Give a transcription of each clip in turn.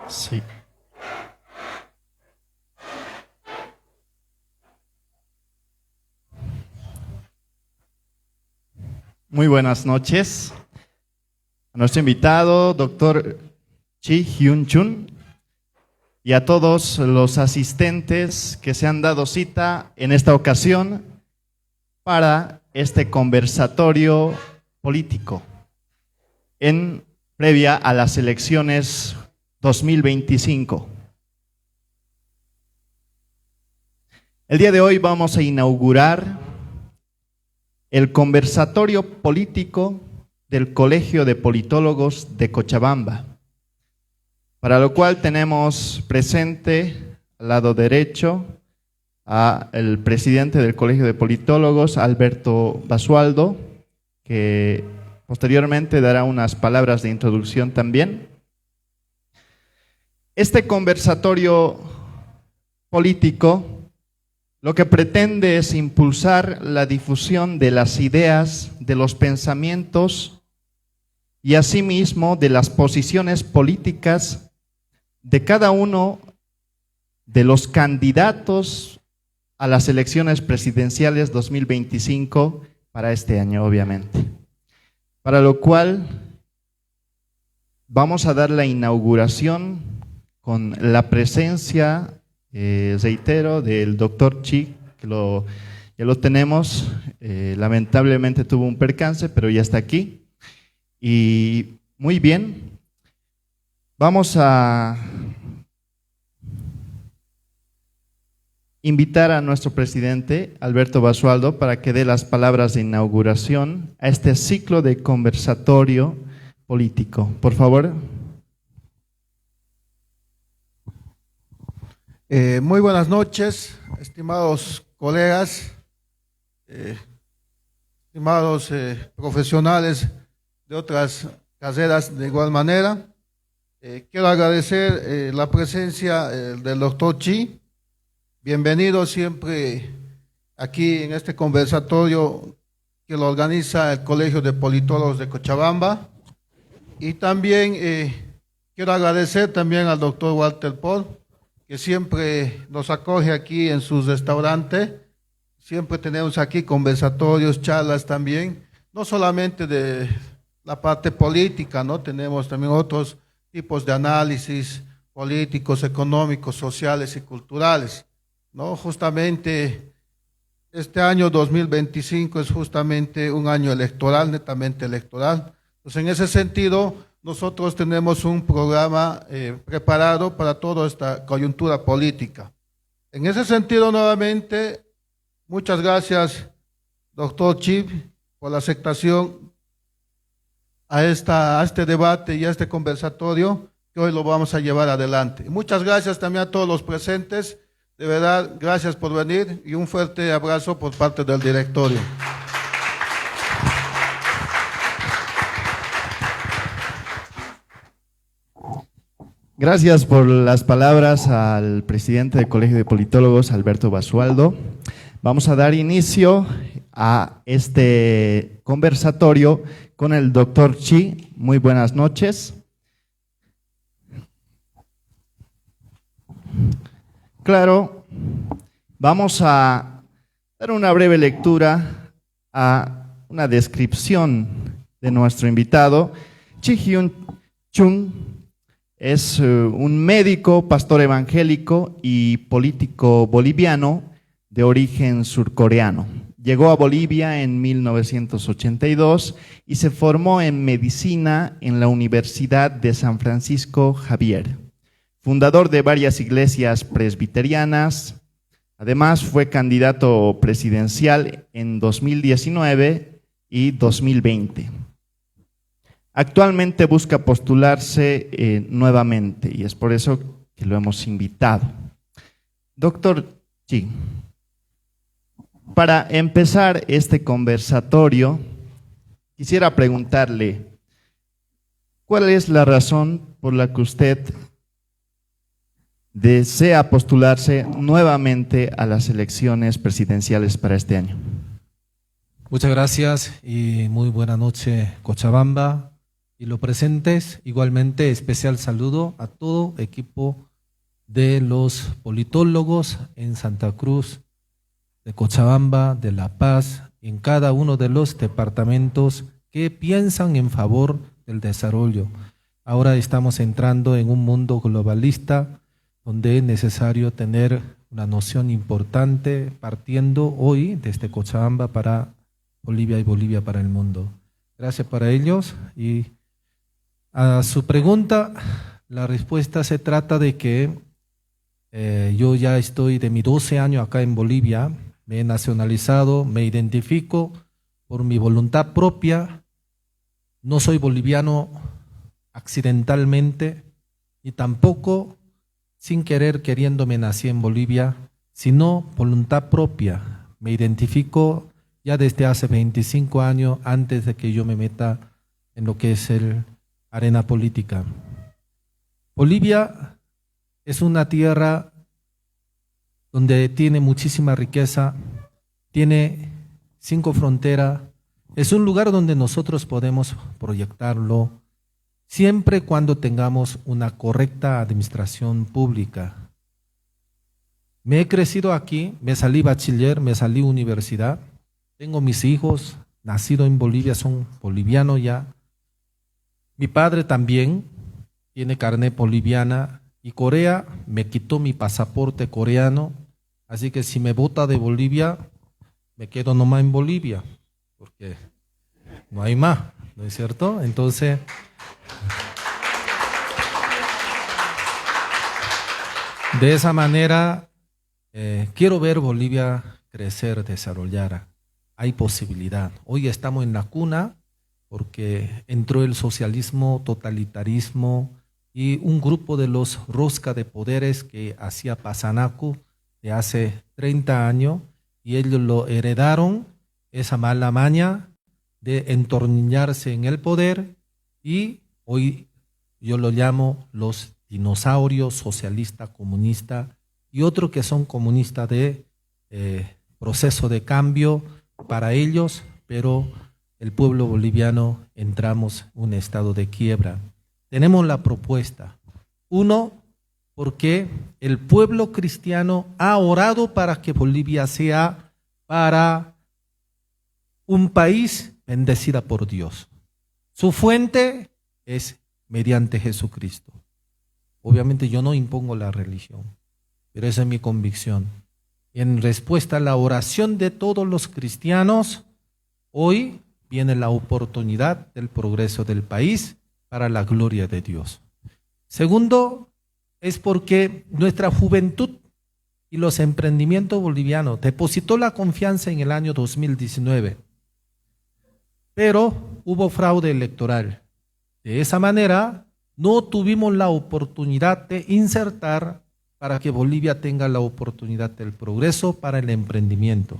Sí. Muy buenas noches a nuestro invitado, doctor Chi Hyun Chun, y a todos los asistentes que se han dado cita en esta ocasión para este conversatorio político en previa a las elecciones 2025. El día de hoy vamos a inaugurar el conversatorio político del Colegio de Politólogos de Cochabamba, para lo cual tenemos presente al lado derecho al presidente del Colegio de Politólogos, Alberto Basualdo, que posteriormente dará unas palabras de introducción también. Este conversatorio político lo que pretende es impulsar la difusión de las ideas, de los pensamientos y asimismo de las posiciones políticas de cada uno de los candidatos a las elecciones presidenciales 2025 para este año, obviamente. Para lo cual vamos a dar la inauguración con la presencia, reitero, del doctor Chi, que ya lo tenemos. Lamentablemente tuvo un percance, pero ya está aquí. Y muy bien, vamos a invitar a nuestro presidente, Alberto Basualdo, para que dé las palabras de inauguración a este ciclo de conversatorio político. Por favor. Muy buenas noches, estimados colegas, estimados profesionales de otras carreras de igual manera. Quiero agradecer la presencia del doctor Chi. Bienvenido siempre aquí en este conversatorio que lo organiza el Colegio de Politólogos de Cochabamba. Y también quiero agradecer también al doctor Walter Paul, que siempre nos acoge aquí en su restaurante. Siempre tenemos aquí conversatorios, charlas también, no solamente de la parte política, ¿no? Tenemos también otros tipos de análisis políticos, económicos, sociales y culturales, ¿no? Justamente este año 2025 es justamente un año electoral, netamente electoral. Entonces, en ese sentido, nosotros tenemos un programa preparado para toda esta coyuntura política. En ese sentido, nuevamente, muchas gracias, doctor Chi, por la aceptación a este debate y a este conversatorio que hoy lo vamos a llevar adelante. Y muchas gracias también a todos los presentes. De verdad, gracias por venir y un fuerte abrazo por parte del directorio. Gracias por las palabras al presidente del Colegio de Politólogos, Alberto Basualdo. Vamos a dar inicio a este conversatorio con el doctor Chi. Muy buenas noches. Claro, vamos a dar una breve lectura a una descripción de nuestro invitado. Chi Hyun Chun es un médico, pastor evangélico y político boliviano de origen surcoreano. Llegó a Bolivia en 1982 y se formó en medicina en la Universidad de San Francisco Xavier. Fundador de varias iglesias presbiterianas. Además, fue candidato presidencial en 2019 y 2020. Actualmente busca postularse nuevamente y es por eso que lo hemos invitado. Doctor Chi, para empezar este conversatorio, quisiera preguntarle, ¿cuál es la razón por la que usted desea postularse nuevamente a las elecciones presidenciales para este año? Muchas gracias y muy buena noche, Cochabamba. y los presentes. Igualmente, especial saludo a todo equipo de los politólogos en Santa Cruz, de Cochabamba, de La Paz, en cada uno de los departamentos que piensan en favor del desarrollo. Ahora estamos entrando en un mundo globalista donde es necesario tener una noción importante partiendo hoy desde Cochabamba para Bolivia y Bolivia para el mundo. Gracias para ellos. Y a su pregunta, la respuesta se trata de que yo ya estoy de mis 12 años acá en Bolivia, me he nacionalizado, me identifico por mi voluntad propia, no soy boliviano accidentalmente y tampoco sin querer queriendo me nací en Bolivia, sino voluntad propia. Me identifico ya desde hace 25 años antes de que yo me meta en lo que es el arena política. Bolivia es una tierra donde tiene muchísima riqueza, tiene 5 fronteras, es un lugar donde nosotros podemos proyectarlo siempre cuando tengamos una correcta administración pública. Me he crecido aquí, me salí bachiller, me salí universidad, tengo mis hijos, nacidos en Bolivia, son bolivianos ya. Mi padre también tiene carnet boliviana y Corea me quitó mi pasaporte coreano, así que si me bota de Bolivia, me quedo nomás en Bolivia, porque no hay más, ¿no es cierto? Entonces, de esa manera, quiero ver Bolivia crecer, desarrollar. Hay posibilidad. Hoy estamos en la cuna porque entró el socialismo, totalitarismo y un grupo de los rosca de poderes que hacía Pasanacu de hace 30 años y ellos lo heredaron, esa mala maña de entornillarse en el poder y hoy yo lo llamo los dinosaurios socialista, comunista y otros que son comunistas de proceso de cambio para ellos, pero el pueblo boliviano entramos en un estado de quiebra. Tenemos la propuesta. Uno, porque el pueblo cristiano ha orado para que Bolivia sea para un país bendecida por Dios. Su fuente es mediante Jesucristo. Obviamente yo no impongo la religión, pero esa es mi convicción. En respuesta a la oración de todos los cristianos, hoy viene la oportunidad del progreso del país para la gloria de Dios. Segundo, es porque nuestra juventud y los emprendimientos bolivianos depositó la confianza en el año 2019, pero hubo fraude electoral. De esa manera, no tuvimos la oportunidad de insertar para que Bolivia tenga la oportunidad del progreso para el emprendimiento.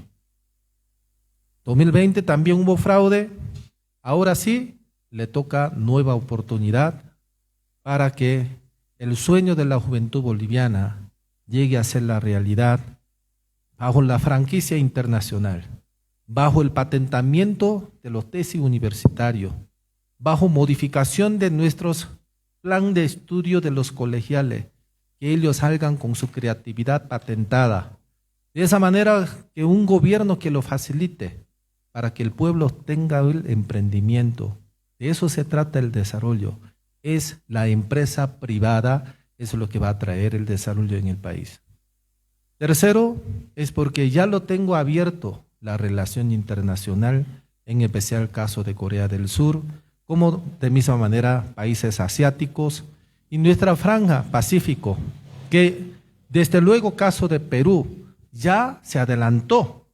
2020 también hubo fraude, ahora sí le toca nueva oportunidad para que el sueño de la juventud boliviana llegue a ser la realidad bajo la franquicia internacional, bajo el patentamiento de los tesis universitarios, bajo modificación de nuestros plan de estudio de los colegiales, que ellos salgan con su creatividad patentada. De esa manera que un gobierno que lo facilite para que el pueblo tenga el emprendimiento. De eso se trata el desarrollo. Es la empresa privada, es lo que va a traer el desarrollo en el país. Tercero, es porque ya lo tengo abierto la relación internacional, en especial el caso de Corea del Sur, como de misma manera países asiáticos y nuestra franja Pacífico, que desde luego caso de Perú ya se adelantó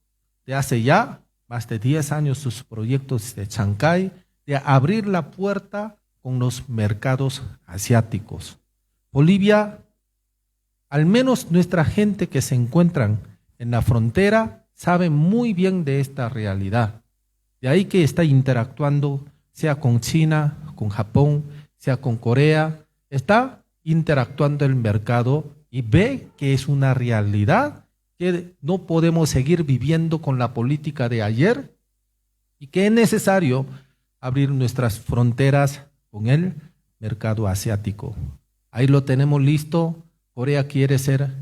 de hace ya más de 10 años sus proyectos de Chancay, de abrir la puerta con los mercados asiáticos. Bolivia, al menos nuestra gente que se encuentran en la frontera, sabe muy bien de esta realidad. De ahí que está interactuando, sea con China, con Japón, sea con Corea, está interactuando el mercado y ve que es una realidad que no podemos seguir viviendo con la política de ayer y que es necesario abrir nuestras fronteras con el mercado asiático. Ahí lo tenemos listo. Corea quiere ser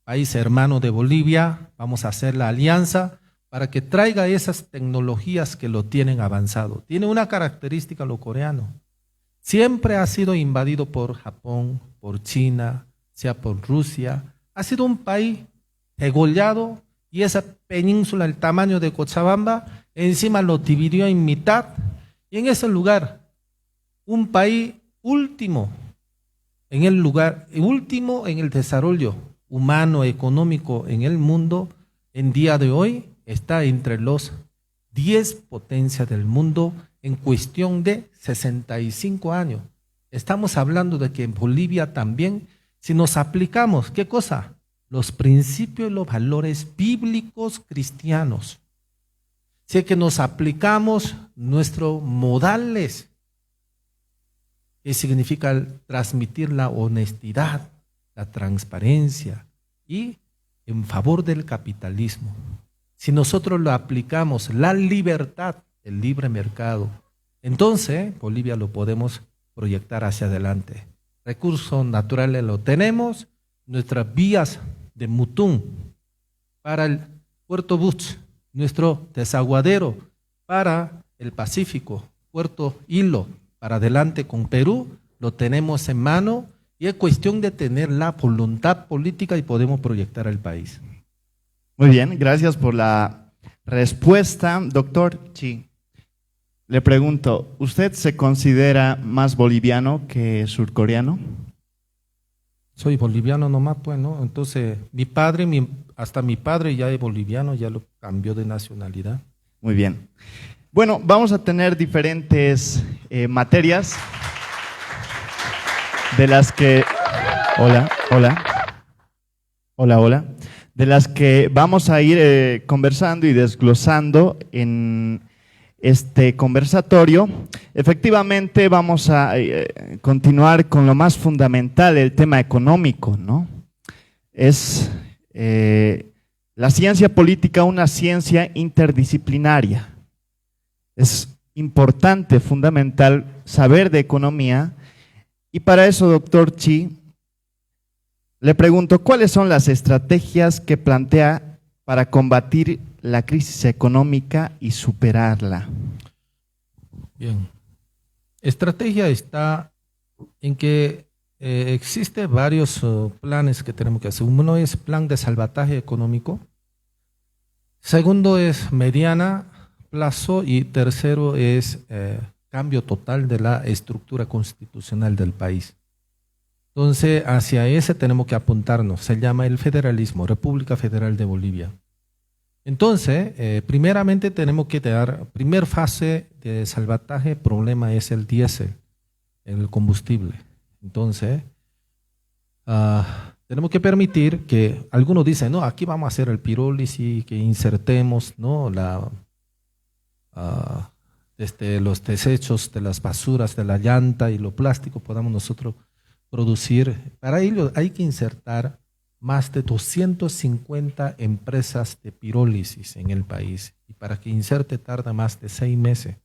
país hermano de Bolivia. Vamos a hacer la alianza para que traiga esas tecnologías que lo tienen avanzado. Tiene una característica lo coreano. Siempre ha sido invadido por Japón, por China, sea por Rusia. Ha sido un país degollado y esa península, el tamaño de Cochabamba, encima lo dividió en mitad. Y en ese lugar, un país último en el desarrollo humano, económico en el mundo, en día de hoy está entre los 10 potencias del mundo en cuestión de 65 años. Estamos hablando de que en Bolivia también, si nos aplicamos, ¿qué cosa? Los principios y los valores bíblicos cristianos. Si es que nos aplicamos nuestros modales, que significa transmitir la honestidad, la transparencia y en favor del capitalismo. Si nosotros lo aplicamos, la libertad, el libre mercado, entonces Bolivia lo podemos proyectar hacia adelante. Recursos naturales lo tenemos, nuestras vías de Mutún para el Puerto Buch, nuestro desaguadero para el Pacífico, Puerto Hilo, para adelante con Perú, lo tenemos en mano y es cuestión de tener la voluntad política y podemos proyectar el país. Muy bien, gracias por la respuesta. Doctor Chi, le pregunto, ¿usted se considera más boliviano que surcoreano? Soy boliviano nomás, pues, ¿no? Entonces, hasta mi padre ya es boliviano, ya lo cambió de nacionalidad. Muy bien. Bueno, vamos a tener diferentes materias de las que... Hola. De las que vamos a ir conversando y desglosando en este conversatorio. Efectivamente, vamos a continuar con lo más fundamental, el tema económico, ¿no? Es la ciencia política una ciencia interdisciplinaria. Es importante, fundamental, saber de economía. Y para eso, doctor Chi, le pregunto, ¿cuáles son las estrategias que plantea para combatir la crisis económica y superarla? Bien. Estrategia está en que existen varios planes que tenemos que hacer. Uno es plan de salvataje económico. Segundo es mediana plazo y tercero es cambio total de la estructura constitucional del país. Entonces, hacia ese tenemos que apuntarnos. Se llama el federalismo, República Federal de Bolivia. Entonces, primeramente tenemos que dar, primer fase de salvataje, problema es el diésel, el combustible. Entonces, tenemos que permitir que, algunos dicen, no, aquí vamos a hacer el pirólisis, que insertemos, ¿no?, los desechos de las basuras de la llanta y lo plástico, podamos nosotros producir. Para ello hay que insertar más de 250 empresas de pirólisis en el país y para que inserte tarda más de 6 meses.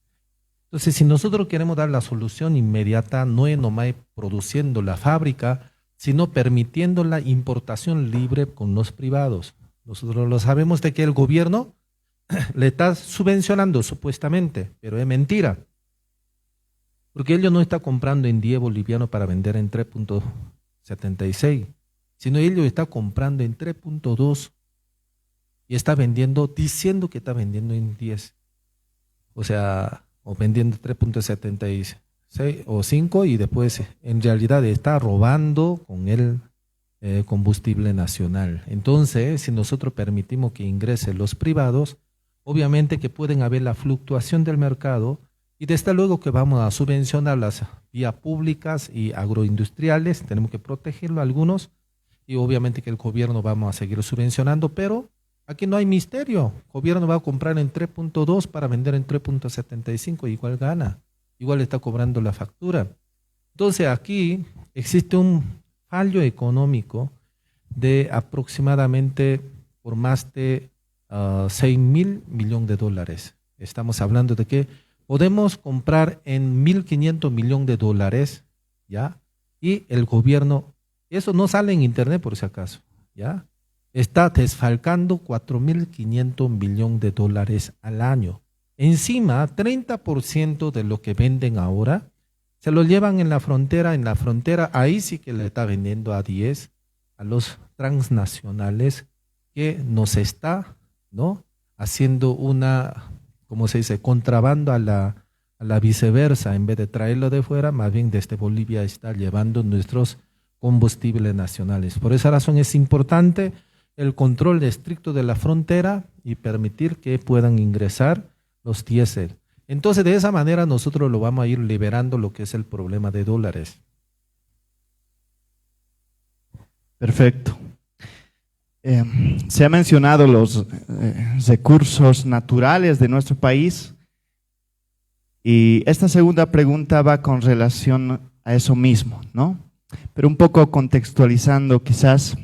Entonces, si nosotros queremos dar la solución inmediata, no es nomás produciendo la fábrica, sino permitiendo la importación libre con los privados. Nosotros lo sabemos de que el gobierno le está subvencionando supuestamente, pero es mentira. Porque ellos no están comprando en 10 bolivianos para vender en 3.76, sino ellos están comprando en 3.2 y está vendiendo, diciendo que está vendiendo en 10. O sea, o vendiendo 3.76 o 5 y después en realidad está robando con el combustible nacional. Entonces, si nosotros permitimos que ingresen los privados, obviamente que pueden haber la fluctuación del mercado y desde luego que vamos a subvencionar las vías públicas y agroindustriales, tenemos que protegerlo algunos y obviamente que el gobierno vamos a seguir subvencionando, pero aquí no hay misterio, el gobierno va a comprar en 3.2 para vender en 3.75, igual gana, igual está cobrando la factura. Entonces aquí existe un fallo económico de aproximadamente por más de 6.000 millones de dólares. Estamos hablando de que podemos comprar en 1.500 millones de dólares, ¿ya? Y el gobierno, eso no sale en internet por si acaso, ¿ya? Está desfalcando 4.500 millones de dólares al año. Encima, 30% de lo que venden ahora se lo llevan en la frontera. En la frontera, ahí sí que le está vendiendo a 10 a los transnacionales que nos está, ¿no?, haciendo una, como se dice, contrabando a la viceversa. En vez de traerlo de fuera, más bien desde Bolivia está llevando nuestros combustibles nacionales. Por esa razón es importante el control estricto de la frontera y permitir que puedan ingresar los diésel. Entonces, de esa manera nosotros lo vamos a ir liberando lo que es el problema de dólares. Perfecto. Se ha mencionado los recursos naturales de nuestro país y esta segunda pregunta va con relación a eso mismo, ¿no? Pero un poco contextualizando quizás,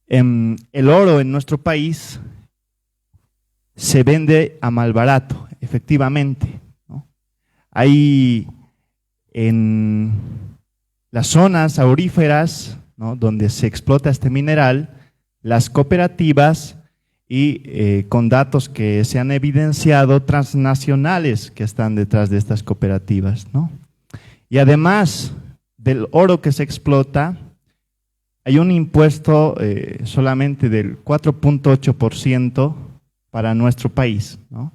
el oro en nuestro país se vende a mal barato, efectivamente, ¿no? Hay en las zonas auríferas, ¿no?, donde se explota este mineral, las cooperativas y con datos que se han evidenciado, transnacionales que están detrás de estas cooperativas, ¿no? Y además del oro que se explota, hay un impuesto solamente del 4.8% para nuestro país, ¿no?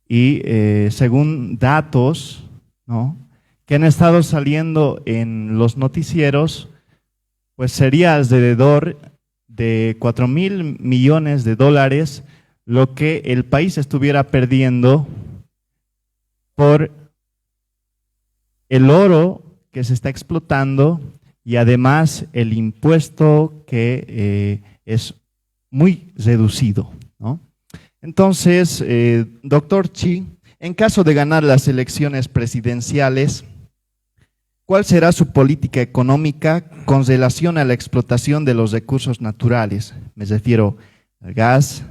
Y según datos, ¿no?, que han estado saliendo en los noticieros, pues sería alrededor de 4.000 millones de dólares lo que el país estuviera perdiendo por el oro que se está explotando y además el impuesto que es muy reducido, ¿no? Entonces, doctor Chi, en caso de ganar las elecciones presidenciales, ¿cuál será su política económica con relación a la explotación de los recursos naturales? Me refiero al gas,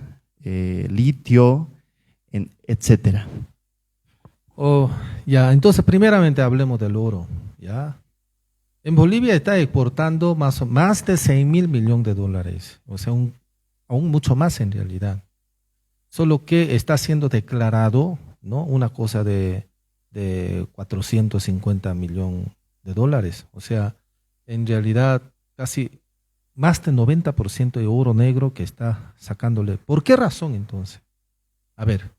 litio, etcétera. Ya, entonces primeramente hablemos del oro, ¿ya? En Bolivia está exportando más de 6.000 millones de dólares, o sea, aún mucho más en realidad. Solo que está siendo declarado, ¿no?, una cosa de 450 millones de dólares. O sea, en realidad casi más del 90% de oro negro que está sacándole. ¿Por qué razón entonces? A ver,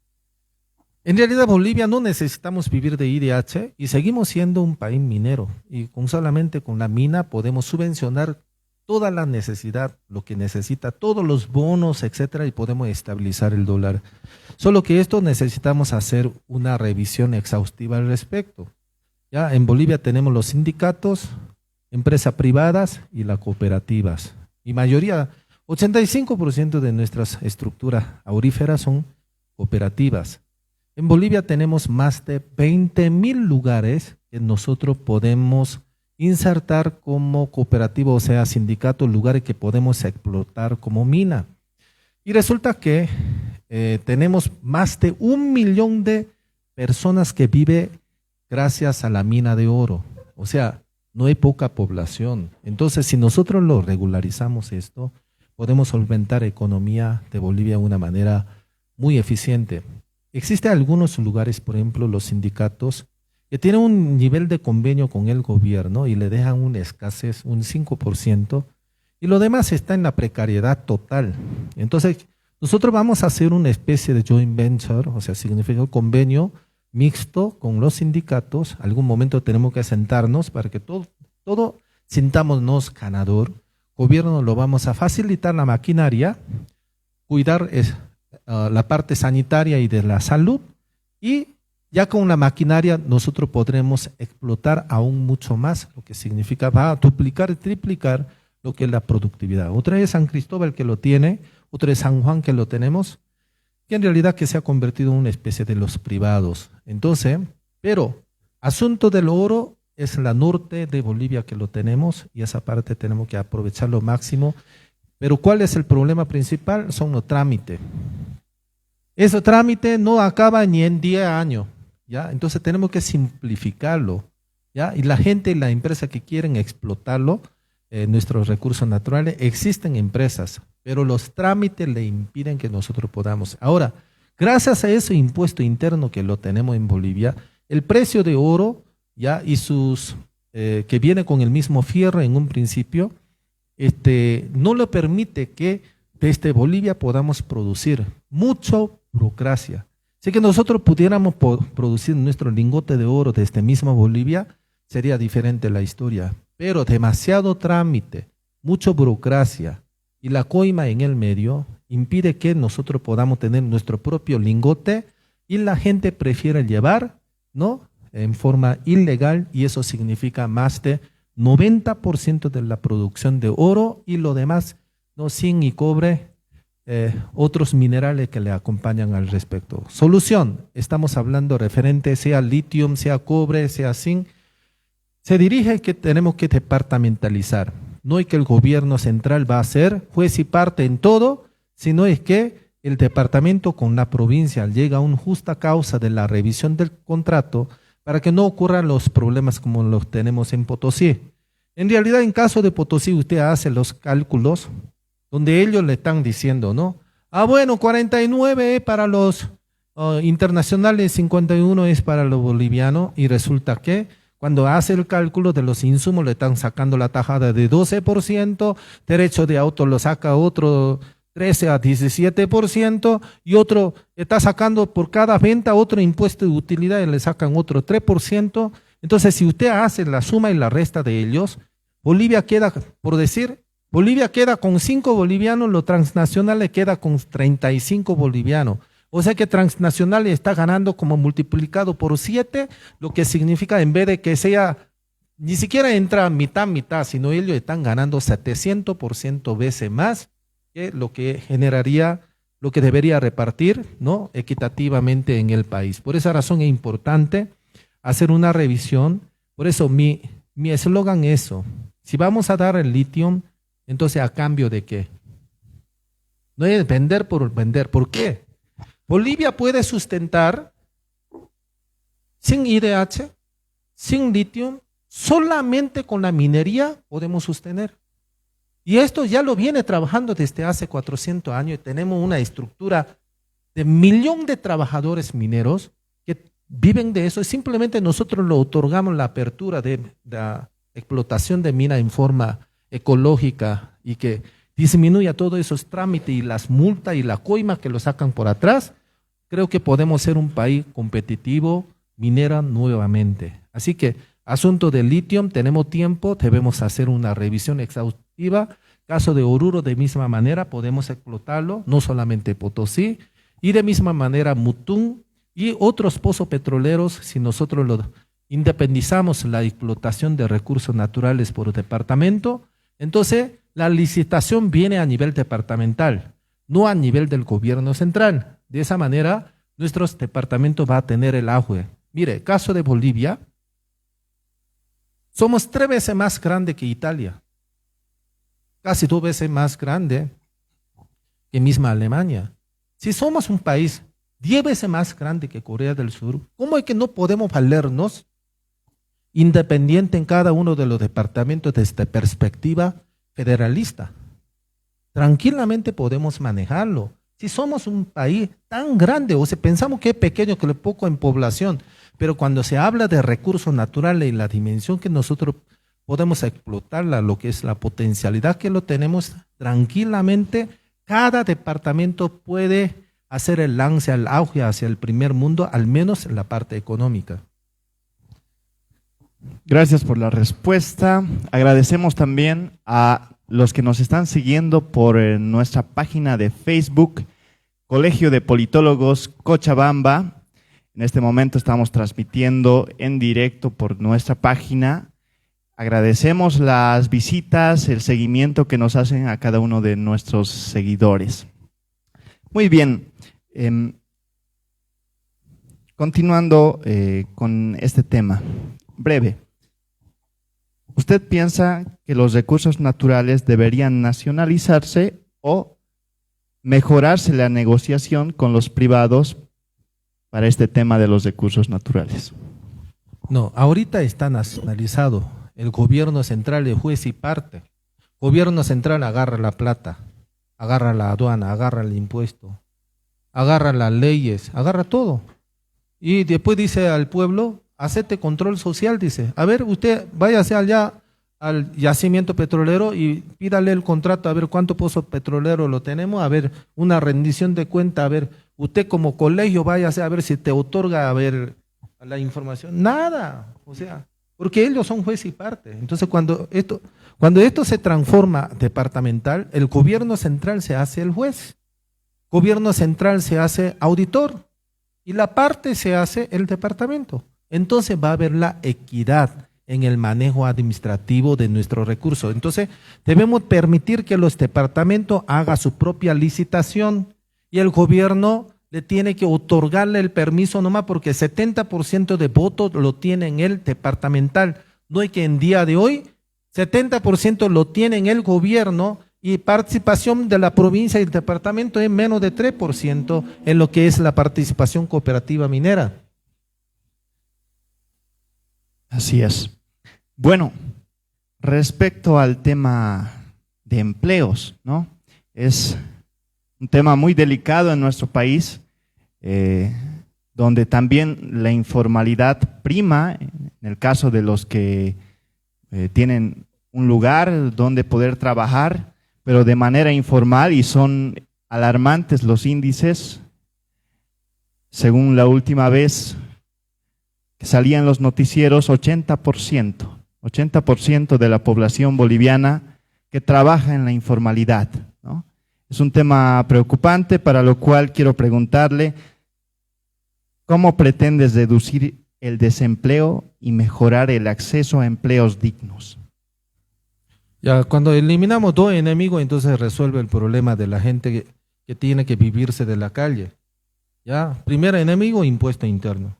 en realidad Bolivia no necesitamos vivir de IDH y seguimos siendo un país minero y solamente con la mina podemos subvencionar toda la necesidad, lo que necesita, todos los bonos, etcétera, y podemos estabilizar el dólar. Solo que esto necesitamos hacer una revisión exhaustiva al respecto. Ya en Bolivia tenemos los sindicatos, empresas privadas y las cooperativas. Y mayoría, 85% de nuestras estructuras auríferas son cooperativas. En Bolivia tenemos más de 20.000 lugares que nosotros podemos insertar como cooperativa, o sea, sindicatos, lugares que podemos explotar como mina. Y resulta que tenemos más de 1 millón de personas que viven gracias a la mina de oro. O sea, no hay poca población. Entonces, si nosotros lo regularizamos esto, podemos solventar la economía de Bolivia de una manera muy eficiente. Existen algunos lugares, por ejemplo, los sindicatos, que tienen un nivel de convenio con el gobierno y le dejan una escasez, un 5%, y lo demás está en la precariedad total. Entonces, nosotros vamos a hacer una especie de joint venture, o sea, significa un convenio mixto con los sindicatos. Algún momento tenemos que sentarnos para que todo sintámonos ganador. Gobierno lo vamos a facilitar la maquinaria, cuidar la parte sanitaria y de la salud, y ya con la maquinaria nosotros podremos explotar aún mucho más, lo que significa va a duplicar y triplicar lo que es la productividad. Otra es San Cristóbal que lo tiene, otra es San Juan que lo tenemos, que en realidad que se ha convertido en una especie de los privados. Entonces, pero asunto del oro es la norte de Bolivia que lo tenemos y esa parte tenemos que aprovechar lo máximo. Pero ¿cuál es el problema principal? Son los trámites. Ese trámite no acaba ni en 10 años, ¿ya? Entonces tenemos que simplificarlo, ¿ya? Y la gente y la empresa que quieren explotarlo, nuestros recursos naturales, existen empresas, pero los trámites le impiden que nosotros podamos. Ahora, gracias a ese impuesto interno que lo tenemos en Bolivia, el precio de oro, ¿ya? Y sus, que viene con el mismo fierro en un principio, no le permite que desde Bolivia podamos producir mucho burocracia. Si que nosotros pudiéramos producir nuestro lingote de oro desde misma Bolivia, sería diferente la historia. Pero demasiado trámite, mucha burocracia y la coima en el medio impide que nosotros podamos tener nuestro propio lingote y la gente prefiere llevar, ¿no?, en forma ilegal, y eso significa más de 90% de la producción de oro y lo demás, ¿no?, zinc y cobre, otros minerales que le acompañan al respecto. Solución, estamos hablando referente sea litio, sea cobre, sea zinc. Se dirige que tenemos que departamentalizar. No es que el gobierno central va a ser juez y parte en todo, sino es que el departamento con la provincia llega a una justa causa de la revisión del contrato para que no ocurran los problemas como los tenemos en Potosí. En realidad, en caso de Potosí, usted hace los cálculos donde ellos le están diciendo, ¿no? Ah, bueno, 49 es para los internacionales, 51 es para los bolivianos, y resulta que cuando hace el cálculo de los insumos le están sacando la tajada de 12%, derecho de auto lo saca otro 13 a 17%, y otro está sacando por cada venta otro impuesto de utilidad y le sacan otro 3%. Entonces, si usted hace la suma y la resta de ellos, Bolivia queda, por decir, Bolivia queda con 5 bolivianos, lo transnacional le queda con 35 bolivianos. O sea que transnacional está ganando como multiplicado por 7, lo que significa en vez de que sea, ni siquiera entra mitad, sino ellos están ganando 700% veces más que lo que generaría, lo que debería repartir, ¿no?, equitativamente en el país. Por esa razón es importante hacer una revisión. Por eso mi eslogan es eso. Si vamos a dar el litio, entonces ¿a cambio de qué? No es vender por vender. ¿Por qué? Bolivia puede sustentar sin IDH, sin litio, solamente con la minería podemos sostener. Y esto ya lo viene trabajando desde hace 400 años. Tenemos una estructura de 1.000.000 de trabajadores mineros que viven de eso. Y simplemente nosotros lo otorgamos la apertura de la explotación de mina en forma ecológica y que disminuya todos esos trámites y las multas y la coima que lo sacan por atrás. Creo que podemos ser un país competitivo minera nuevamente. Así que, asunto del litio, tenemos tiempo, debemos hacer una revisión exhaustiva. Caso de Oruro, de misma manera, podemos explotarlo, no solamente Potosí, y de misma manera Mutún y otros pozos petroleros, si nosotros lo independizamos la explotación de recursos naturales por departamento, entonces la licitación viene a nivel departamental, no a nivel del gobierno central. De esa manera, nuestro departamento va a tener el auge. Mire, caso de Bolivia, somos 3 veces más grande que Italia, casi 2 veces más grande que misma Alemania. Si somos un país 10 veces más grande que Corea del Sur, ¿cómo es que no podemos valernos independiente en cada uno de los departamentos desde perspectiva federalista? Tranquilamente podemos manejarlo. Si somos un país tan grande, o si pensamos que es pequeño, que es poco en población, pero cuando se habla de recursos naturales y la dimensión que nosotros podemos explotarla, lo que es la potencialidad que lo tenemos, tranquilamente, cada departamento puede hacer el lance al auge hacia el primer mundo, al menos en la parte económica. Gracias por la respuesta. Agradecemos también a los que nos están siguiendo por nuestra página de Facebook, Colegio de Politólogos Cochabamba. En este momento estamos transmitiendo en directo por nuestra página. Agradecemos las visitas, el seguimiento que nos hacen a cada uno de nuestros seguidores. Muy bien. Continuando con este tema, breve. ¿Usted piensa que los recursos naturales deberían nacionalizarse o mejorarse la negociación con los privados para este tema de los recursos naturales? No, ahorita está nacionalizado. El gobierno central es juez y parte. Gobierno central agarra la plata, agarra la aduana, agarra el impuesto, agarra las leyes, agarra todo. Y después dice al pueblo, hacete control social, dice. A ver, usted váyase allá al yacimiento petrolero y pídale el contrato, a ver cuánto pozo petrolero lo tenemos, a ver una rendición de cuenta, a ver, usted como colegio váyase a ver si te otorga, a ver, la información. Nada, o sea, porque ellos son juez y parte. Entonces cuando esto se transforma departamental, el gobierno central se hace el juez, gobierno central se hace auditor y la parte se hace el departamento. Entonces va a haber la equidad en el manejo administrativo de nuestros recursos. Entonces debemos permitir que los departamentos hagan su propia licitación y el gobierno le tiene que otorgarle el permiso nomás porque 70% de votos lo tiene en el departamental. No hay que en día de hoy 70% lo tiene en el gobierno y participación de la provincia y el departamento es menos de 3% en lo que es la participación cooperativa minera. Así es. Bueno, respecto al tema de empleos, ¿no? Es un tema muy delicado en nuestro país, donde también la informalidad prima, en el caso de los que tienen un lugar donde poder trabajar, pero de manera informal, y son alarmantes los índices. Según la última vez que salían los noticieros, 80% de la población boliviana que trabaja en la informalidad, ¿no? Es un tema preocupante, para lo cual quiero preguntarle, ¿cómo pretendes reducir el desempleo y mejorar el acceso a empleos dignos? Ya, cuando eliminamos dos enemigos, entonces resuelve el problema de la gente que tiene que vivirse de la calle. Ya, primer enemigo, impuesto interno.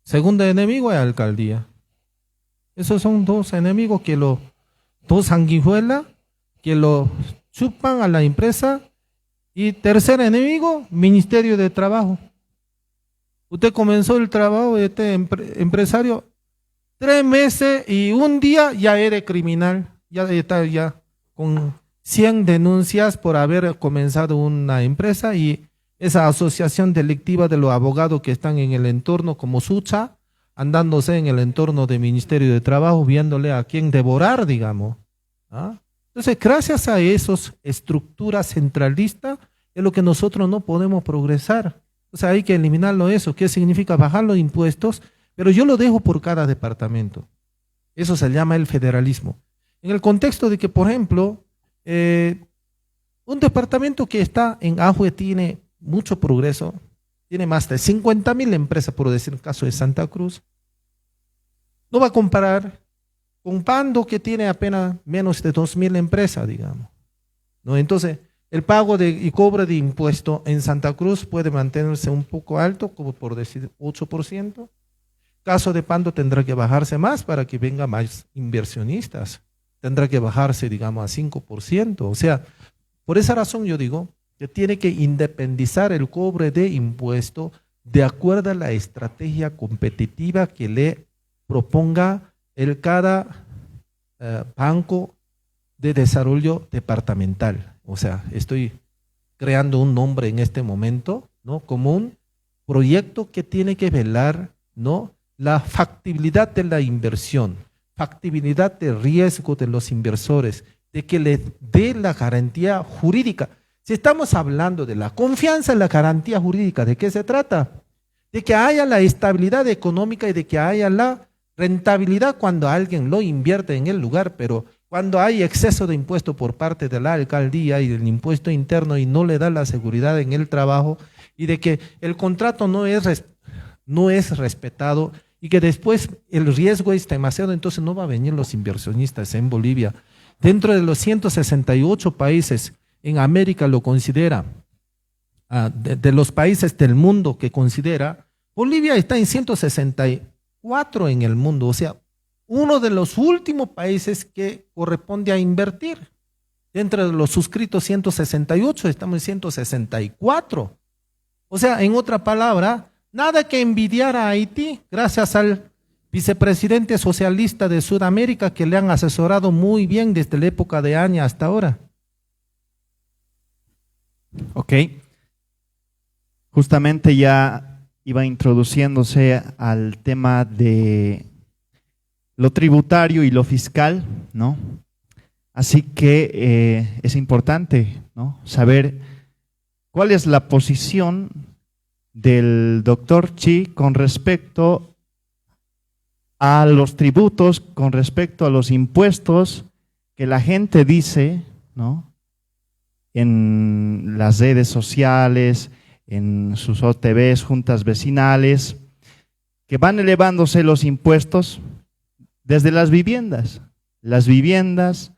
Segundo enemigo es alcaldía. Esos son dos enemigos dos sanguijuelas que lo chupan a la empresa. Y tercer enemigo, Ministerio de Trabajo. Usted comenzó el trabajo de este empresario 3 meses y un día ya eres criminal. Ya está ya con 100 denuncias por haber comenzado una empresa y esa asociación delictiva de los abogados que están en el entorno como Sucha, andándose en el entorno del Ministerio de Trabajo, viéndole a quién devorar, digamos. ¿Ah? Entonces, gracias a esas estructuras centralistas, es lo que nosotros no podemos progresar. O sea, hay que eliminarlo eso. ¿Qué significa? Bajar los impuestos, pero yo lo dejo por cada departamento. Eso se llama el federalismo. En el contexto de que, por ejemplo, un departamento que está en Ajue tiene mucho progreso, tiene más de 50.000 empresas, por decir el caso de Santa Cruz, no va a comparar con Pando, que tiene apenas menos de 2.000 empresas, digamos, ¿no? Entonces, el pago y cobro de impuestos en Santa Cruz puede mantenerse un poco alto, como por decir 8%. Caso de Pando tendrá que bajarse más para que vengan más inversionistas. Tendrá que bajarse, digamos, a 5%. O sea, por esa razón yo digo que tiene que independizar el cobro de impuestos de acuerdo a la estrategia competitiva que le proponga cada banco de desarrollo departamental. O sea, estoy creando un nombre en este momento, ¿no? Como un proyecto que tiene que velar, ¿no?, la factibilidad de la inversión, factibilidad de riesgo de los inversores, de que les dé la garantía jurídica. Si estamos hablando de la confianza en la garantía jurídica, ¿de qué se trata? De que haya la estabilidad económica y de que haya la rentabilidad cuando alguien lo invierte en el lugar, pero cuando hay exceso de impuesto por parte de la alcaldía y del impuesto interno y no le da la seguridad en el trabajo y de que el contrato no es respetado y que después el riesgo es demasiado, entonces no va a venir los inversionistas en Bolivia. Dentro de los 168 países en América lo considera, de los países del mundo que considera, Bolivia está en 164 en el mundo, o sea, uno de los últimos países que corresponde a invertir. Dentro de los suscritos 168, estamos en 164. O sea, en otra palabra, nada que envidiar a Haití, gracias al vicepresidente socialista de Sudamérica que le han asesorado muy bien desde la época de Aña hasta ahora. Ok. Justamente ya iba introduciéndose al tema de lo tributario y lo fiscal, ¿no? Así que es importante, ¿no?, saber cuál es la posición del doctor Chi con respecto a los tributos, con respecto a los impuestos que la gente dice, ¿no?, en las redes sociales, en sus OTBs, juntas vecinales, que van elevándose los impuestos desde las viviendas. Las viviendas,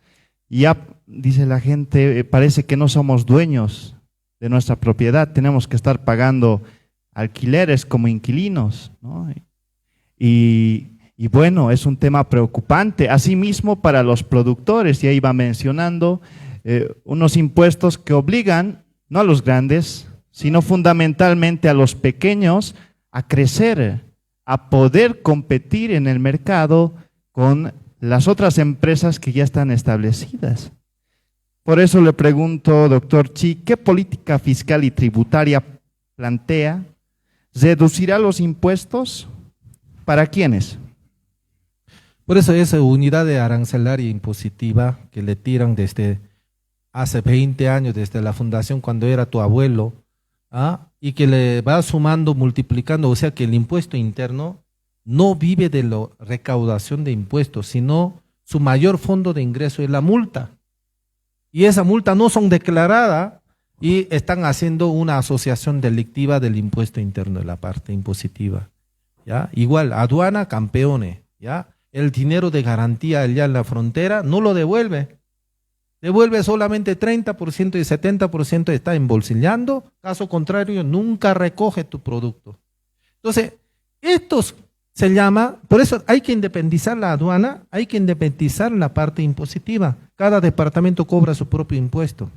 ya dice la gente, parece que no somos dueños de nuestra propiedad, tenemos que estar pagando alquileres como inquilinos, ¿no? Y bueno, es un tema preocupante. Asimismo, para los productores, ya iba mencionando, unos impuestos que obligan, no a los grandes, sino fundamentalmente a los pequeños, a crecer, a poder competir en el mercado con las otras empresas que ya están establecidas. Por eso le pregunto, doctor Chi, ¿qué política fiscal y tributaria plantea? ¿Reducirá los impuestos? ¿Para quiénes? Por eso esa unidad de arancelaria impositiva que le tiran desde hace 20 años, desde la fundación cuando era tu abuelo, y que le va sumando, multiplicando, o sea que el impuesto interno no vive de la recaudación de impuestos, sino su mayor fondo de ingreso es la multa. Y esa multa no son declaradas y están haciendo una asociación delictiva del impuesto interno, de la parte impositiva. ¿Ya? Igual, aduana, campeones, ¿ya? El dinero de garantía allá en la frontera no lo devuelve. Devuelve solamente 30% y 70% está embolsillando, caso contrario nunca recoge tu producto. Entonces, estos se llama, por eso hay que independizar la aduana, hay que independizar la parte impositiva. Cada departamento cobra su propio impuesto.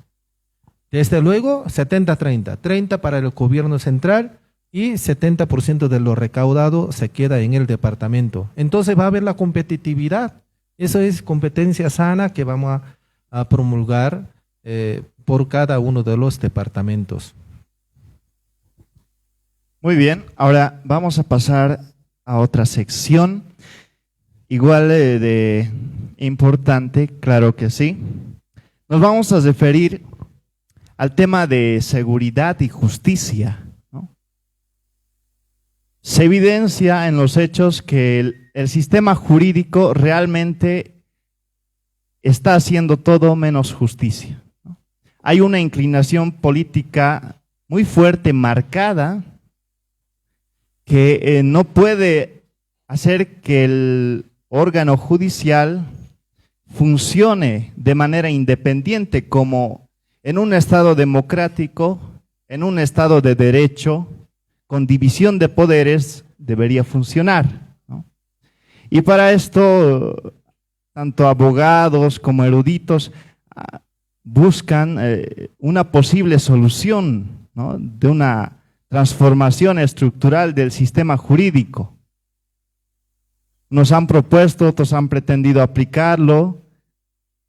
Desde luego, 70-30, 30 para el gobierno central y 70% de lo recaudado se queda en el departamento. Entonces va a haber la competitividad. Eso es competencia sana que vamos a promulgar por cada uno de los departamentos. Muy bien, ahora vamos a pasar a otra sección, igual de importante, claro que sí. Nos vamos a referir al tema de seguridad y justicia, ¿no? Se evidencia en los hechos que el sistema jurídico realmente está haciendo todo menos justicia, ¿no? Hay una inclinación política muy fuerte, marcada, que no puede hacer que el órgano judicial funcione de manera independiente como en un Estado democrático, en un Estado de derecho, con división de poderes, debería funcionar, ¿no? Y para esto, tanto abogados como eruditos buscan una posible solución, ¿no?, de una transformación estructural del sistema jurídico. Nos han propuesto, otros han pretendido aplicarlo,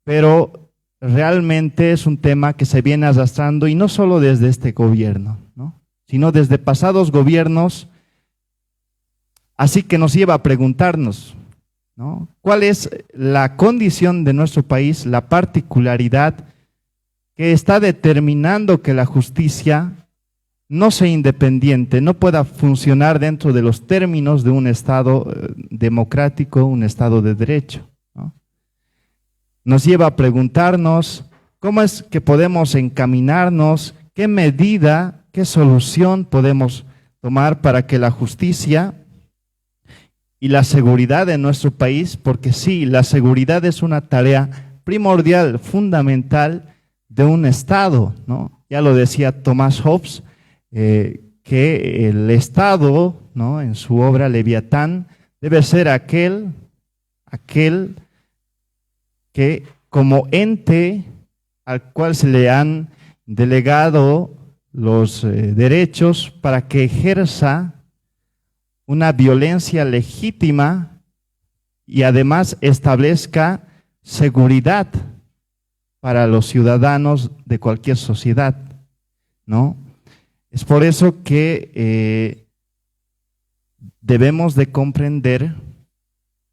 pero realmente es un tema que se viene arrastrando, y no solo desde este gobierno, ¿no?, sino desde pasados gobiernos. Así que nos lleva a preguntarnos, ¿no?, ¿cuál es la condición de nuestro país, la particularidad que está determinando que la justicia no sea independiente, no pueda funcionar dentro de los términos de un Estado democrático, un Estado de derecho, ¿no? Nos lleva a preguntarnos cómo es que podemos encaminarnos, qué medida, qué solución podemos tomar para que la justicia y la seguridad en nuestro país, porque sí, la seguridad es una tarea primordial, fundamental de un Estado, ¿no? Ya lo decía Thomas Hobbes, que el Estado, ¿no?, en su obra Leviatán, debe ser aquel que como ente al cual se le han delegado los derechos para que ejerza una violencia legítima y además establezca seguridad para los ciudadanos de cualquier sociedad, ¿no? Es por eso que debemos de comprender,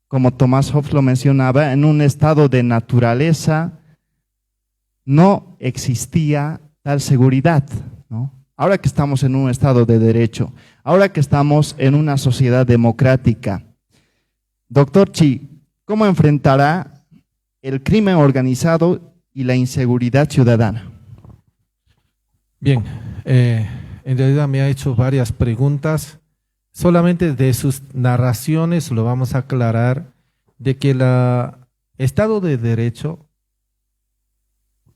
como Thomas Hobbes lo mencionaba, en un estado de naturaleza no existía tal seguridad, ¿no? Ahora que estamos en un estado de derecho, ahora que estamos en una sociedad democrática, doctor Chi, ¿cómo enfrentará el crimen organizado y la inseguridad ciudadana? Bien, en realidad me ha hecho varias preguntas. Solamente de sus narraciones lo vamos a aclarar de que el Estado de Derecho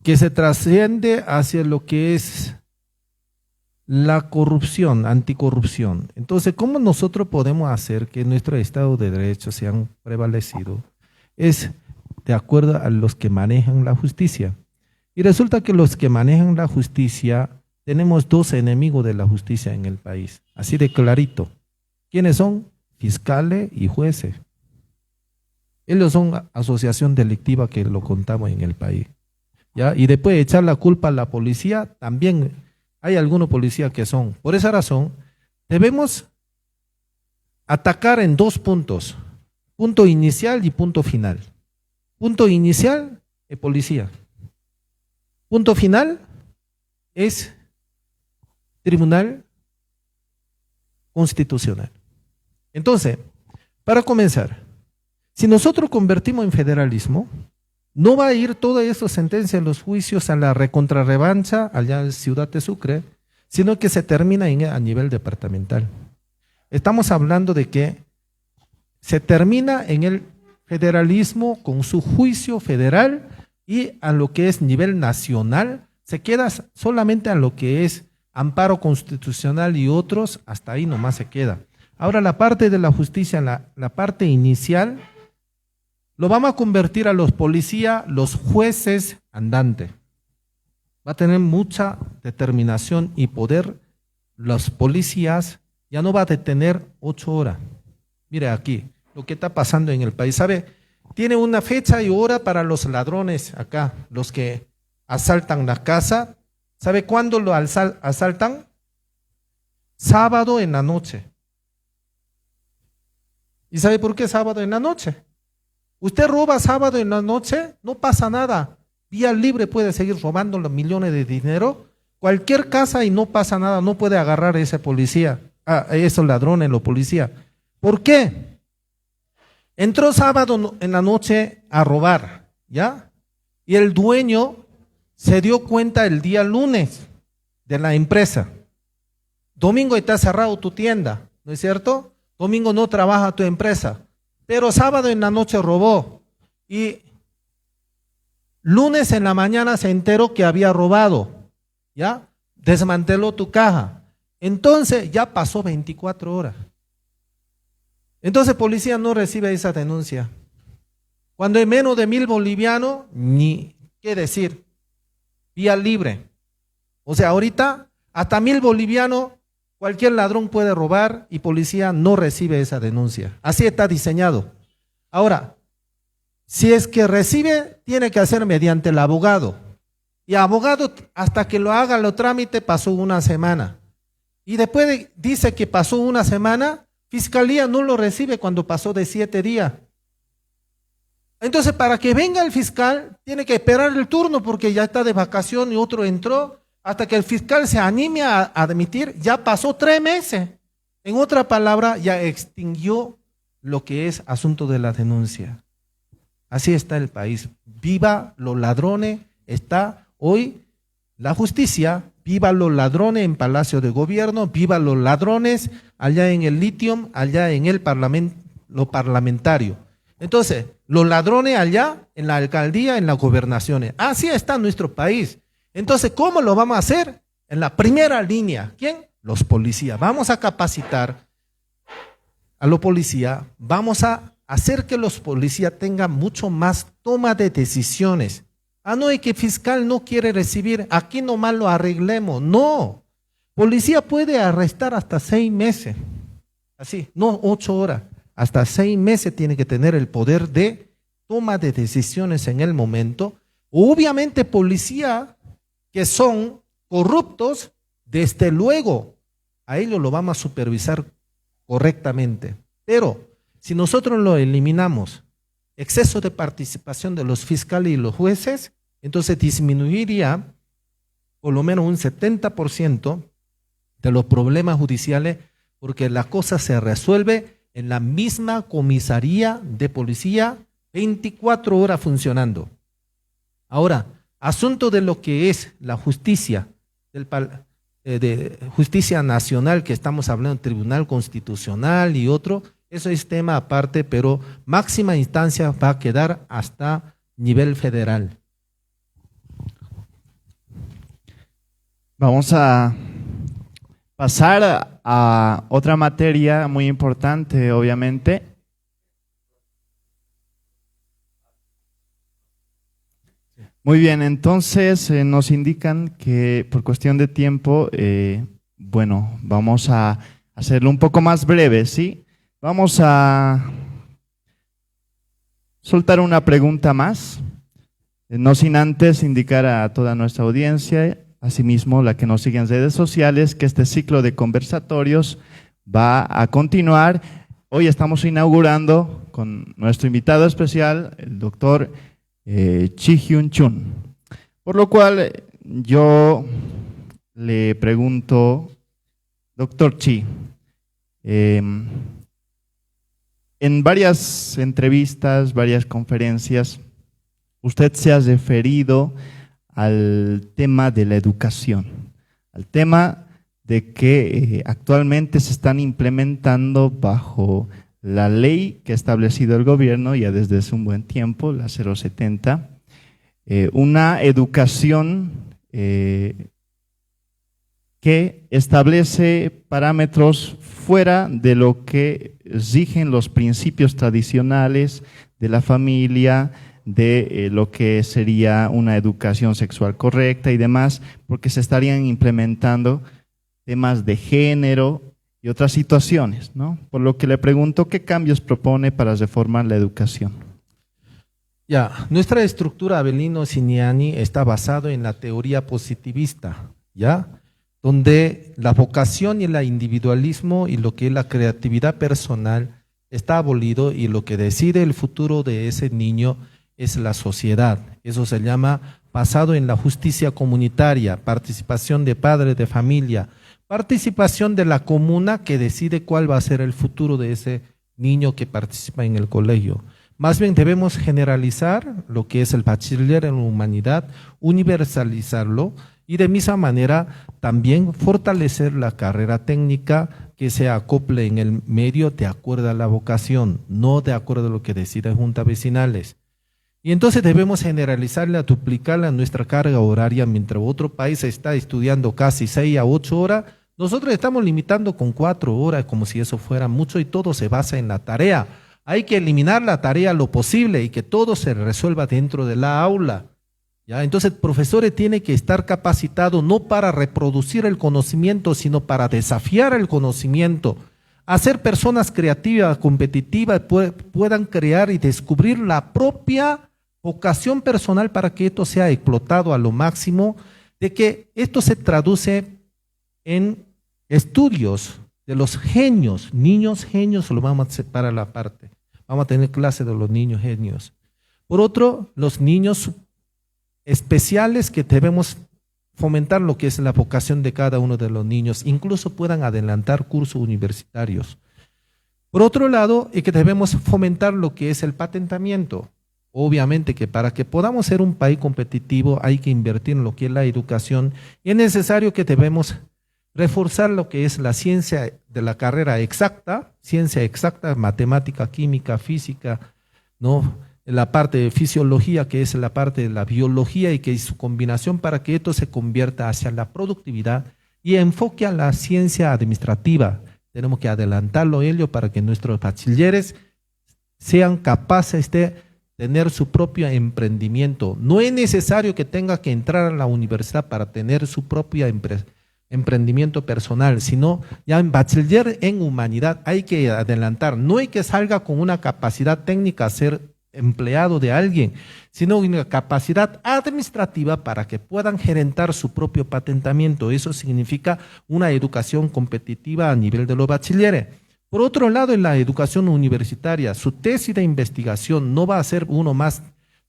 que se trasciende hacia lo que es la corrupción, anticorrupción. Entonces, ¿cómo nosotros podemos hacer que nuestro Estado de Derecho sea prevalecido? Es de acuerdo a los que manejan la justicia. Y resulta que los que manejan la justicia, tenemos dos enemigos de la justicia en el país, así de clarito. ¿Quiénes son? Fiscales y jueces. Ellos son asociación delictiva que lo contamos en el país, ¿ya? Y después echar la culpa a la policía, también hay algunos policías que son. Por esa razón, debemos atacar en dos puntos, punto inicial y punto final. Punto inicial es policía. Punto final es Tribunal Constitucional. Entonces, para comenzar, si nosotros convertimos en federalismo, no va a ir toda esa sentencia en los juicios a la recontrarrevancha allá en Ciudad de Sucre, sino que se termina a nivel departamental. Estamos hablando de que se termina en el federalismo con su juicio federal y a lo que es nivel nacional, se queda solamente a lo que es amparo constitucional y otros, hasta ahí nomás se queda. Ahora la parte de la justicia, la parte inicial, lo vamos a convertir a los policías, los jueces andantes. Va a tener mucha determinación y poder. Los policías ya no va a detener 8 horas. Mire aquí, lo que está pasando en el país. ¿Sabe? Tiene una fecha y hora para los ladrones acá, los que asaltan la casa. ¿Sabe cuándo lo asaltan? Sábado en la noche. ¿Y sabe por qué sábado en la noche? Usted roba sábado en la noche, no pasa nada. Vía libre puede seguir robando los millones de dinero. Cualquier casa y no pasa nada, no puede agarrar a ese policía, a esos ladrones, los policías. ¿Por qué? Entró sábado en la noche a robar, ¿ya? Y el dueño se dio cuenta el día lunes de la empresa. Domingo está cerrado tu tienda, ¿no es cierto? Domingo no trabaja tu empresa, pero sábado en la noche robó y lunes en la mañana se enteró que había robado, ¿ya? Desmanteló tu caja. Entonces ya pasó 24 horas. Entonces policía no recibe esa denuncia. Cuando hay menos de 1,000 bolivianos, ni qué decir, vía libre. O sea, ahorita hasta 1,000 bolivianos cualquier ladrón puede robar y policía no recibe esa denuncia. Así está diseñado. Ahora, si es que recibe, tiene que hacer mediante el abogado. Y abogado, hasta que lo haga los trámites, pasó una semana. Y después dice que pasó una semana, fiscalía no lo recibe cuando pasó de 7 días. Entonces, para que venga el fiscal, tiene que esperar el turno porque ya está de vacación y otro entró. Hasta que el fiscal se anime a admitir, ya pasó 3 meses. En otra palabra, ya extinguió lo que es asunto de la denuncia. Así está el país. Viva los ladrones, está hoy la justicia, viva los ladrones en Palacio de Gobierno, viva los ladrones allá en el litio, allá en el parlamento, lo parlamentario. Entonces, los ladrones allá en la alcaldía, en las gobernaciones. Así está nuestro país. Entonces, ¿cómo lo vamos a hacer? En la primera línea, ¿quién? Los policías. Vamos a capacitar a los policías, vamos a hacer que los policías tengan mucho más toma de decisiones. Ah, no, es que fiscal no quiere recibir, aquí nomás lo arreglemos. No, policía puede arrestar hasta 6 meses, así, no 8 horas, hasta 6 meses tiene que tener el poder de toma de decisiones en el momento. Obviamente policía que son corruptos, desde luego, a ellos lo vamos a supervisar correctamente. Pero si nosotros lo eliminamos, exceso de participación de los fiscales y los jueces, entonces disminuiría por lo menos un 70% de los problemas judiciales, porque la cosa se resuelve en la misma comisaría de policía 24 horas funcionando. Ahora, asunto de lo que es la justicia, de justicia nacional, que estamos hablando, Tribunal Constitucional y otro, eso es tema aparte, pero máxima instancia va a quedar hasta nivel federal. Vamos a pasar a otra materia muy importante, obviamente. Muy bien, entonces nos indican que por cuestión de tiempo, bueno, vamos a hacerlo un poco más breve, ¿sí? Vamos a soltar una pregunta más, no sin antes indicar a toda nuestra audiencia, asimismo la que nos sigue en redes sociales, que este ciclo de conversatorios va a continuar. Hoy estamos inaugurando con nuestro invitado especial, el doctor Chi-Hyun Chun. Por lo cual yo le pregunto, doctor Chi, en varias entrevistas, varias conferencias, usted se ha referido al tema de la educación, al tema de que actualmente se están implementando bajo la ley que ha establecido el gobierno ya desde hace un buen tiempo, la 070, una educación que establece parámetros fuera de lo que rigen los principios tradicionales de la familia, de lo que sería una educación sexual correcta y demás, porque se estarían implementando temas de género y otras situaciones, ¿no? Por lo que le pregunto, ¿qué cambios propone para reformar la educación? Ya, nuestra estructura Avelino Siniani está basado en la teoría positivista, ¿ya? Donde la vocación y el individualismo y lo que es la creatividad personal está abolido y lo que decide el futuro de ese niño es la sociedad. Eso se llama basado en la justicia comunitaria, participación de padres de familia, participación de la comuna que decide cuál va a ser el futuro de ese niño que participa en el colegio. Más bien debemos generalizar lo que es el bachiller en humanidad, universalizarlo y de misma manera también fortalecer la carrera técnica que se acople en el medio de acuerdo a la vocación, no de acuerdo a lo que deciden juntas vecinales. Y entonces debemos generalizarla, duplicarla en nuestra carga horaria, mientras otro país está estudiando casi 6 a 8 horas, nosotros estamos limitando con 4 horas, como si eso fuera mucho, y todo se basa en la tarea. Hay que eliminar la tarea lo posible y que todo se resuelva dentro de la aula. ¿Ya? Entonces el profesor tiene que estar capacitado no para reproducir el conocimiento, sino para desafiar el conocimiento, hacer personas creativas, competitivas, puedan crear y descubrir la propia vocación personal para que esto sea explotado a lo máximo, de que esto se traduce en estudios de los genios, niños genios, lo vamos a separar a la parte, vamos a tener clase de los niños genios. Por otro, los niños especiales que debemos fomentar lo que es la vocación de cada uno de los niños, incluso puedan adelantar cursos universitarios. Por otro lado, es que debemos fomentar lo que es el patentamiento. Obviamente que para que podamos ser un país competitivo hay que invertir en lo que es la educación y es necesario que debemos reforzar lo que es la ciencia de la carrera exacta, ciencia exacta, matemática, química, física, ¿no? La parte de fisiología, que es la parte de la biología y que es su combinación para que esto se convierta hacia la productividad y enfoque a la ciencia administrativa. Tenemos que adelantarlo ello para que nuestros bachilleres sean capaces de tener su propio emprendimiento. No es necesario que tenga que entrar a la universidad para tener su propio emprendimiento personal, sino ya en bachiller en humanidad hay que adelantar. No hay que salga con una capacidad técnica a ser empleado de alguien, sino una capacidad administrativa para que puedan gerentar su propio patentamiento. Eso significa una educación competitiva a nivel de los bachilleres. Por otro lado, en la educación universitaria, su tesis de investigación no va a ser uno más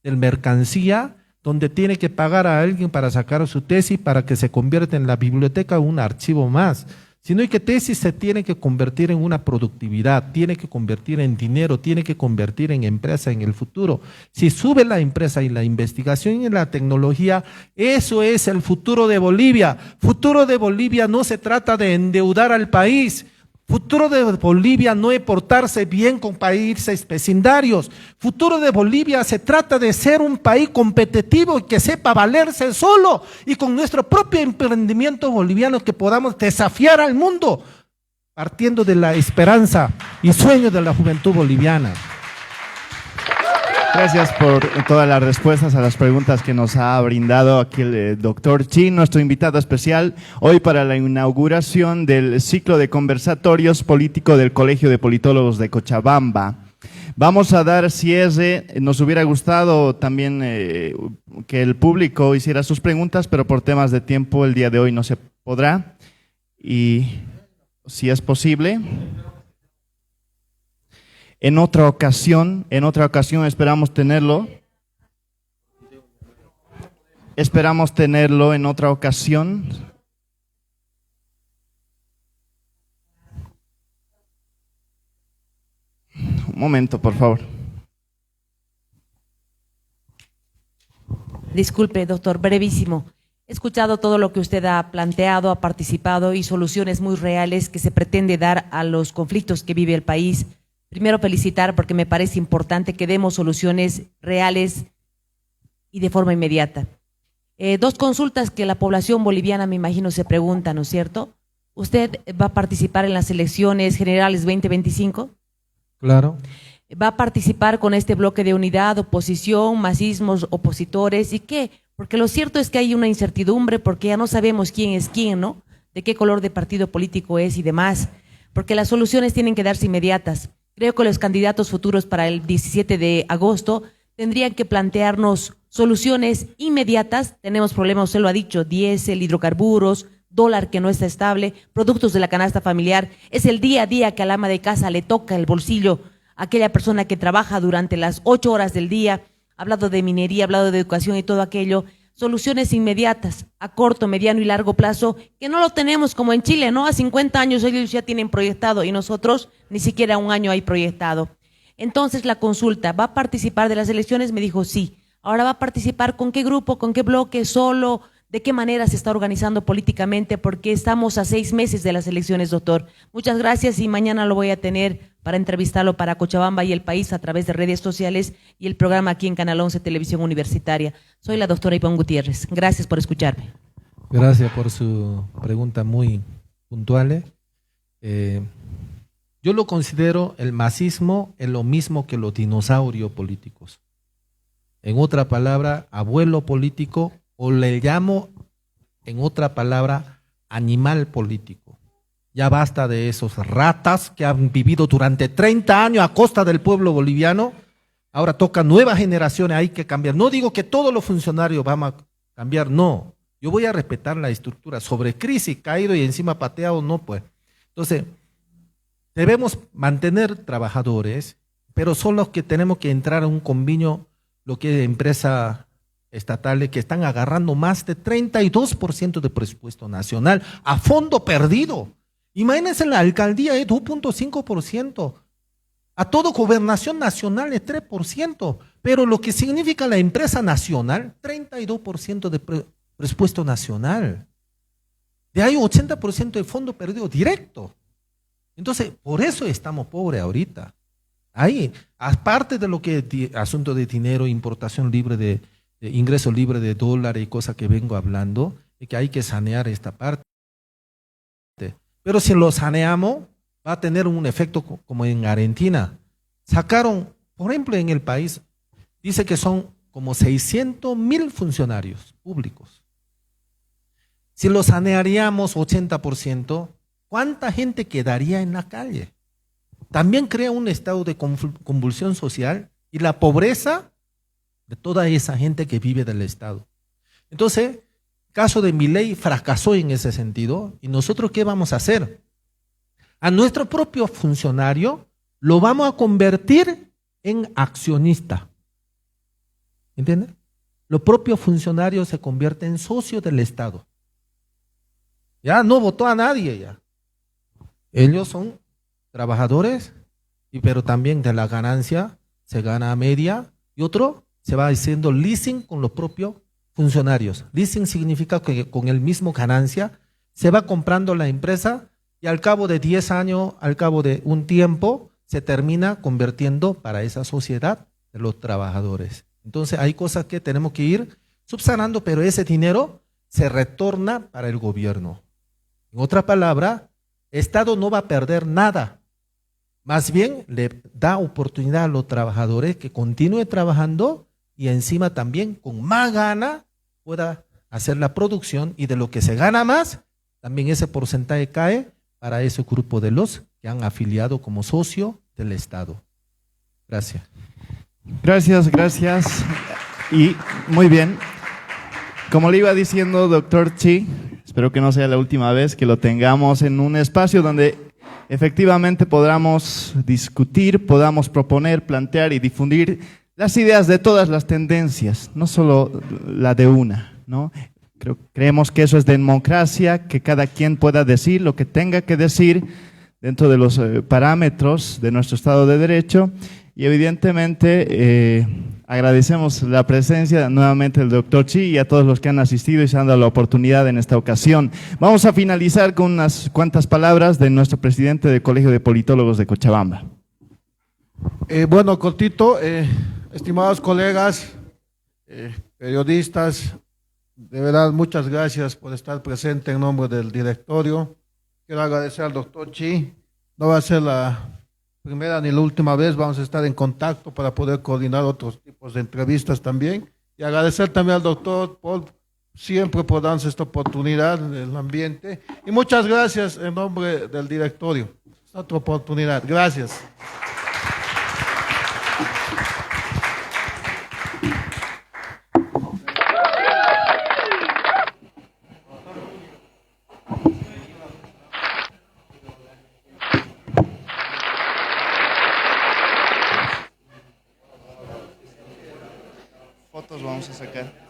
del mercancía, donde tiene que pagar a alguien para sacar su tesis para que se convierta en la biblioteca un archivo más, sino que tesis se tiene que convertir en una productividad, tiene que convertir en dinero, tiene que convertir en empresa en el futuro. Si sube la empresa y la investigación y la tecnología, eso es el futuro de Bolivia. Futuro de Bolivia no se trata de endeudar al país. Futuro de Bolivia no es portarse bien con países vecindarios. Futuro de Bolivia se trata de ser un país competitivo y que sepa valerse solo y con nuestro propio emprendimiento boliviano que podamos desafiar al mundo, partiendo de la esperanza y sueño de la juventud boliviana. Gracias por todas las respuestas a las preguntas que nos ha brindado aquí el doctor Chi, nuestro invitado especial hoy para la inauguración del ciclo de conversatorios político del Colegio de Politólogos de Cochabamba. Vamos a dar cierre. Nos hubiera gustado también que el público hiciera sus preguntas, pero por temas de tiempo el día de hoy no se podrá. Y si es posible, en otra ocasión esperamos tenerlo. Esperamos tenerlo en otra ocasión. Un momento, por favor. Disculpe, doctor, brevísimo. He escuchado todo lo que usted ha planteado, ha participado y soluciones muy reales que se pretende dar a los conflictos que vive el país. Primero felicitar porque me parece importante que demos soluciones reales y de forma inmediata. Dos consultas que la población boliviana me imagino se pregunta, ¿no es cierto? ¿Usted va a participar en las elecciones generales 2025? Claro. ¿Va a participar con este bloque de unidad, oposición, masismos, opositores y qué? Porque lo cierto es que hay una incertidumbre porque ya no sabemos quién es quién, ¿no? De qué color de partido político es y demás. Porque las soluciones tienen que darse inmediatas. Creo que los candidatos futuros para el 17 de agosto tendrían que plantearnos soluciones inmediatas. Tenemos problemas, usted lo ha dicho, diésel, hidrocarburos, dólar que no está estable, productos de la canasta familiar. Es el día a día que al ama de casa le toca el bolsillo a aquella persona que trabaja durante las 8 horas del día. Ha hablado de minería, ha hablado de educación y todo aquello. Soluciones inmediatas, a corto, mediano y largo plazo, que no lo tenemos como en Chile, ¿no? A 50 años ellos ya tienen proyectado y nosotros ni siquiera un año hay proyectado. Entonces la consulta, ¿va a participar de las elecciones? Me dijo sí. Ahora va a participar con qué grupo, con qué bloque, solo, de qué manera se está organizando políticamente, porque estamos a 6 meses de las elecciones, doctor. Muchas gracias y mañana lo voy a tener para entrevistarlo para Cochabamba y el país a través de redes sociales y el programa aquí en Canal 11 Televisión Universitaria. Soy la doctora Ivonne Gutiérrez. Gracias por escucharme. Gracias por su pregunta muy puntual. Yo lo considero el masismo es lo mismo que los dinosaurios políticos. En otra palabra, abuelo político, o le llamo, en otra palabra, animal político. Ya basta de esos ratas que han vivido durante 30 años a costa del pueblo boliviano. Ahora toca nuevas generaciones, hay que cambiar. No digo que todos los funcionarios van a cambiar, no. Yo voy a respetar la estructura. Sobre crisis, caído y encima pateado, no pues. Entonces, debemos mantener trabajadores, pero son los que tenemos que entrar a un convenio, lo que es empresas estatales que están agarrando más de 32% de presupuesto nacional a fondo perdido. Imagínense, la alcaldía es 2.5%, a toda gobernación nacional es 3%, pero lo que significa la empresa nacional, 32% de presupuesto nacional. De ahí 80% de fondo perdido directo. Entonces, por eso estamos pobres ahorita. Ahí, aparte de lo que es asunto de dinero, importación libre de ingreso libre de dólares y cosas que vengo hablando, es que hay que sanear esta parte. Pero si lo saneamos, va a tener un efecto como en Argentina. Sacaron, por ejemplo, en el país, dice que son como 600.000 funcionarios públicos. Si los sanearíamos 80%, ¿cuánta gente quedaría en la calle? También crea un estado de convulsión social y la pobreza de toda esa gente que vive del Estado. Entonces, el caso de Milei fracasó en ese sentido. ¿Y nosotros qué vamos a hacer? A nuestro propio funcionario lo vamos a convertir en accionista. ¿Entiendes? Los propios funcionarios se convierten en socios del Estado. Ya no votó a nadie ya. Ellos son trabajadores, pero también de la ganancia se gana a media y otro se va haciendo leasing con los propios funcionarios. Leasing significa que con el mismo ganancia se va comprando la empresa y al cabo de 10 años, al cabo de un tiempo, se termina convirtiendo para esa sociedad de los trabajadores. Entonces hay cosas que tenemos que ir subsanando, pero ese dinero se retorna para el gobierno. En otra palabra, el Estado no va a perder nada. Más bien le da oportunidad a los trabajadores que continúen trabajando y encima también con más gana pueda hacer la producción y de lo que se gana más, también ese porcentaje cae para ese grupo de los que han afiliado como socio del Estado. Gracias. Gracias. Y muy bien. Como le iba diciendo, doctor Chi, espero que no sea la última vez que lo tengamos en un espacio donde efectivamente podamos discutir, podamos proponer, plantear y difundir las ideas de todas las tendencias, no solo la de una, ¿no? Creemos que eso es democracia, que cada quien pueda decir lo que tenga que decir dentro de los parámetros de nuestro Estado de Derecho y evidentemente agradecemos la presencia nuevamente del doctor Chi y a todos los que han asistido y se han dado la oportunidad en esta ocasión. Vamos a finalizar con unas cuantas palabras de nuestro presidente del Colegio de Politólogos de Cochabamba. Bueno, cortito, estimados colegas, periodistas, de verdad muchas gracias por estar presente en nombre del directorio. Quiero agradecer al doctor Chi, no va a ser la primera ni la última vez, vamos a estar en contacto para poder coordinar otros tipos de entrevistas también. Y agradecer también al doctor Paul siempre por darnos esta oportunidad en el ambiente. Y muchas gracias en nombre del directorio. Es otra oportunidad. Gracias. Fotos vamos a sacar.